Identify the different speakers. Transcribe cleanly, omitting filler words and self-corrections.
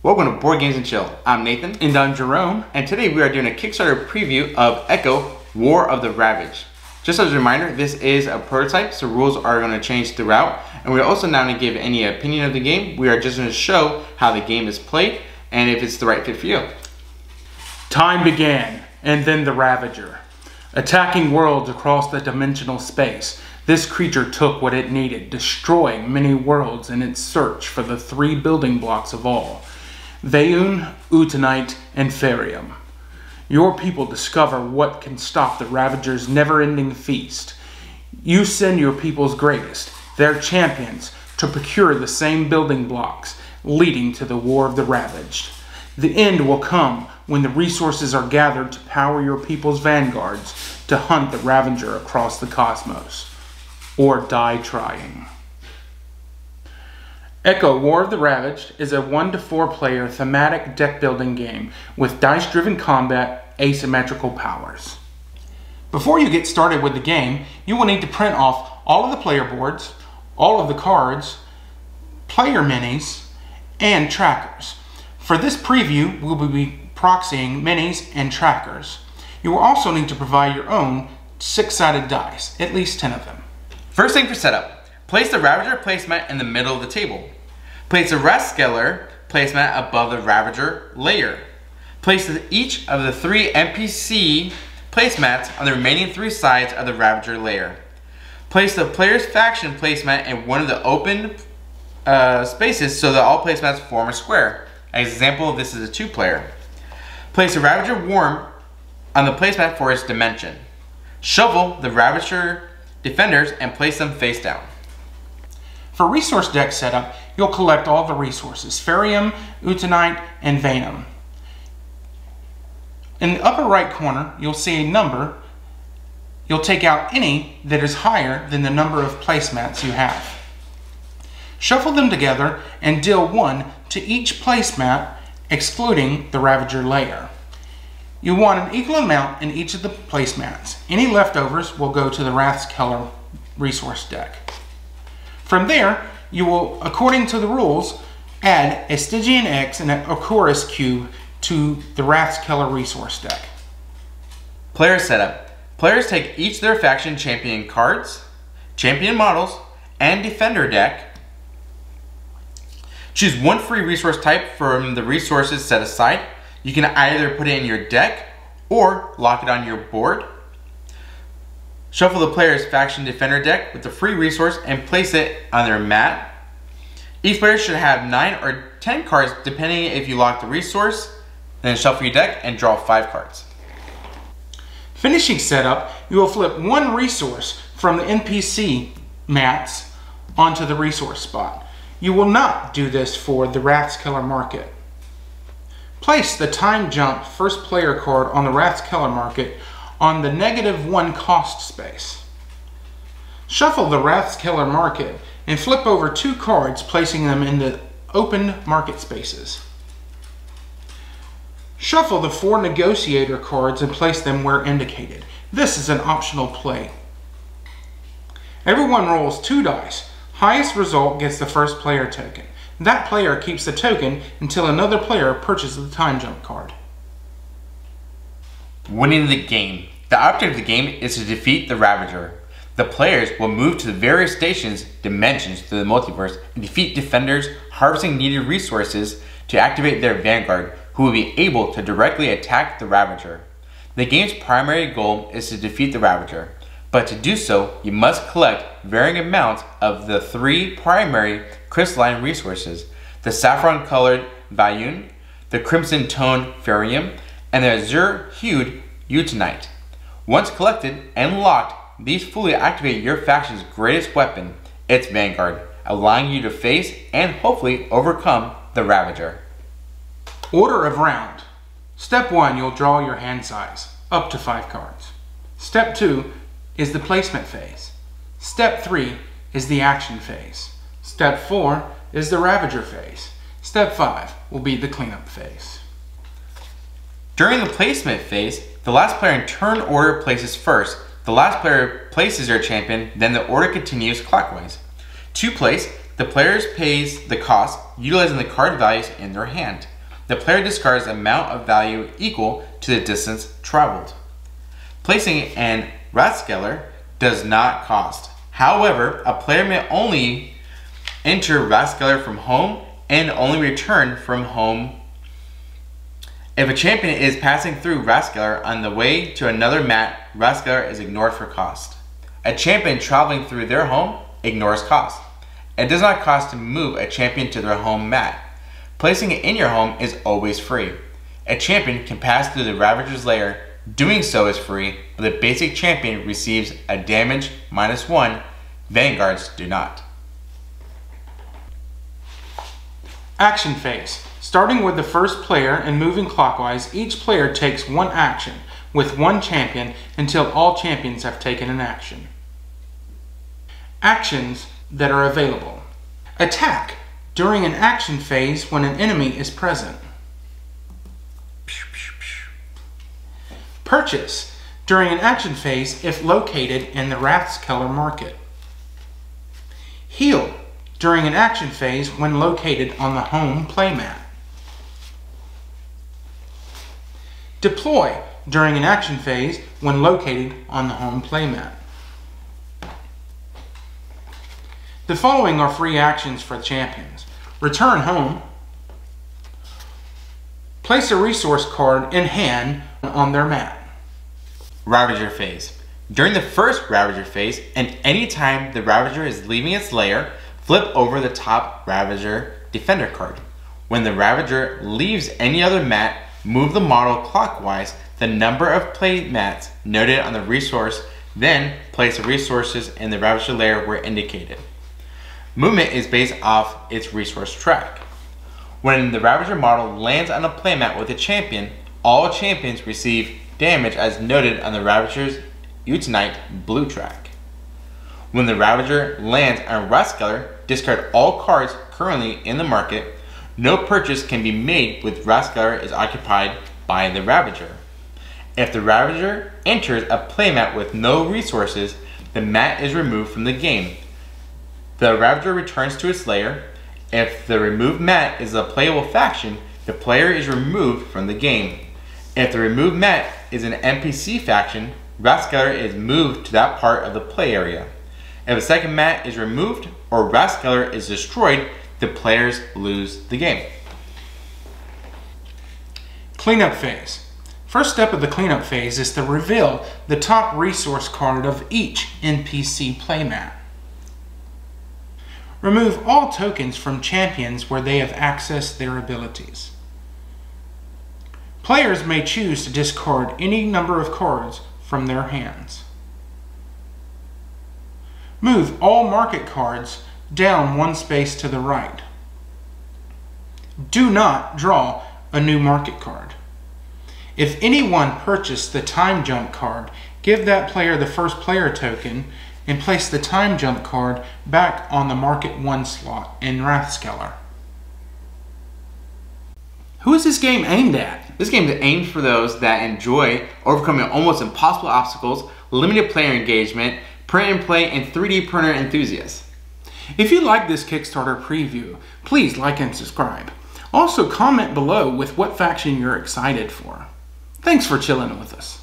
Speaker 1: Welcome to Board Games and Chill. I'm Nathan.
Speaker 2: And I'm Jerome.
Speaker 1: And today we are doing a Kickstarter preview of Echo, War of the Ravaged. Just as a reminder, this is a prototype, so rules are going to change throughout. And we're also not going to give any opinion of the game. We are just going to show how the game is played and if it's the right fit for you.
Speaker 2: Time began, and then the Ravager. Attacking worlds across the dimensional space, this creature took what it needed, destroying many worlds in its search for the three building blocks of all. Vayun, Utanite, and Ferium. Your people discover what can stop the Ravager's never-ending feast. You send your people's greatest, their champions, to procure the same building blocks, leading to the War of the Ravaged. The end will come when the resources are gathered to power your people's vanguards to hunt the Ravager across the cosmos. Or die trying. Echo War of the Ravaged is a 1 to 4 player thematic deck building game with dice driven combat, asymmetrical powers. Before you get started with the game, you will need to print off all of the player boards, all of the cards, player minis, and trackers. For this preview, we will be proxying minis and trackers. You will also need to provide your own 6-sided dice, at least 10 of them.
Speaker 1: First thing for setup, place the Ravager placemat in the middle of the table. Place the Rathskeller placemat above the Ravager layer. Place each of the 3 NPC placemats on the remaining 3 sides of the Ravager layer. Place the player's faction placemat in one of the open spaces so that all placemats form a square. As an example, this is a 2-player. Place the Ravager Worm on the placemat for its dimension. Shuffle the Ravager Defenders and place them face down.
Speaker 2: For resource deck setup, you'll collect all the resources, Ferium, Utanite, and Vayun. In the upper right corner, you'll see a number. You'll take out any that is higher than the number of placemats you have. Shuffle them together and deal 1 to each placemat, excluding the Ravager layer. You want an equal amount in each of the placemats. Any leftovers will go to the Rathskeller resource deck. From there, you will, according to the rules, add a Stygian X and a Chorus Cube to the Rathskeller resource deck.
Speaker 1: Player setup. Players take each their faction champion cards, champion models, and defender deck. Choose 1 free resource type from the resources set aside. You can either put it in your deck or lock it on your board. Shuffle the player's faction defender deck with the free resource and place it on their mat. Each player should have 9 or 10 cards depending if you lock the resource. Then shuffle your deck and draw 5 cards.
Speaker 2: Finishing setup, you will flip 1 resource from the NPC mats onto the resource spot. You will not do this for the Rathskeller market. Place the time jump first player card on the Rathskeller market on the -1 cost space. Shuffle the Rathskeller market and flip over 2 cards, placing them in the open market spaces. Shuffle the 4 negotiator cards and place them where indicated. This is an optional play. Everyone rolls 2 dice. Highest result gets the first player token. That player keeps the token until another player purchases the time jump card.
Speaker 1: Winning the game. The object of the game is to defeat the Ravager. The players will move to the various stations, dimensions through the multiverse, and defeat defenders, harvesting needed resources to activate their vanguard, who will be able to directly attack the Ravager. The game's primary goal is to defeat the Ravager, but to do so, you must collect varying amounts of the 3 primary crystalline resources, the saffron-colored Vayun, the crimson-toned Ferium, and the azure-hued Utanite. Once collected and locked, these fully activate your faction's greatest weapon, its vanguard, allowing you to face and hopefully overcome the Ravager.
Speaker 2: Order of round. Step 1, you'll draw your hand size, up to 5 cards. Step 2 is the placement phase. Step 3 is the action phase. Step 4 is the Ravager phase. Step 5 will be the cleanup phase.
Speaker 1: During the placement phase, the last player in turn order places first. The last player places their champion, then the order continues clockwise. To place, the player pays the cost utilizing the card values in their hand. The player discards the amount of value equal to the distance traveled. Placing an Rathskeller does not cost. However, a player may only enter Rathskeller from home and only return from home. If a champion is passing through Rathskeller on the way to another mat, Rathskeller is ignored for cost. A champion traveling through their home ignores cost. It does not cost to move a champion to their home mat. Placing it in your home is always free. A champion can pass through the Ravager's lair. Doing so is free, but the basic champion receives a damage -1. Vanguards do not.
Speaker 2: Action phase. Starting with the first player and moving clockwise, each player takes one action with one champion until all champions have taken an action. Actions that are available. Attack during an action phase when an enemy is present. Purchase during an action phase if located in the Rathskeller market. Heal during an action phase when located on the home playmat. Deploy during an action phase when located on the home playmat. The following are free actions for the champions. Return home. Place a resource card in hand on their mat.
Speaker 1: Ravager phase. During the first Ravager phase, and any time the Ravager is leaving its lair, flip over the top Ravager Defender card. When the Ravager leaves any other mat, move the model clockwise the number of play mats noted on the resource, then place the resources in the Ravager lair where indicated. Movement is based off its resource track. When the Ravager model lands on a playmat with a champion, all champions receive damage as noted on the Ravager's Utinite blue track. When the Ravager lands on Rathskeller, discard all cards currently in the market. No purchase can be made with Rathskeller is occupied by the Ravager. If the Ravager enters a playmat with no resources, the mat is removed from the game. The Ravager returns to its lair. If the removed mat is a playable faction, the player is removed from the game. If the removed mat is an NPC faction, Rathskeller is moved to that part of the play area. If a second mat is removed or Rathskeller is destroyed, the players lose the game.
Speaker 2: Cleanup phase. First step of the cleanup phase is to reveal the top resource card of each NPC playmat. Remove all tokens from champions where they have accessed their abilities. Players may choose to discard any number of cards from their hands. Move all market cards down one space to the right. Do not draw a new market card. If anyone purchased the time jump card, give that player the first player token and place the time jump card back on the market 1 slot in Rathskeller. Who is this game aimed at?
Speaker 1: This game is aimed for those that enjoy overcoming almost impossible obstacles, limited player engagement, print and play, and 3D printer enthusiasts.
Speaker 2: If you like this Kickstarter preview, please like and subscribe. Also comment below with what faction you're excited for. Thanks for chilling with us.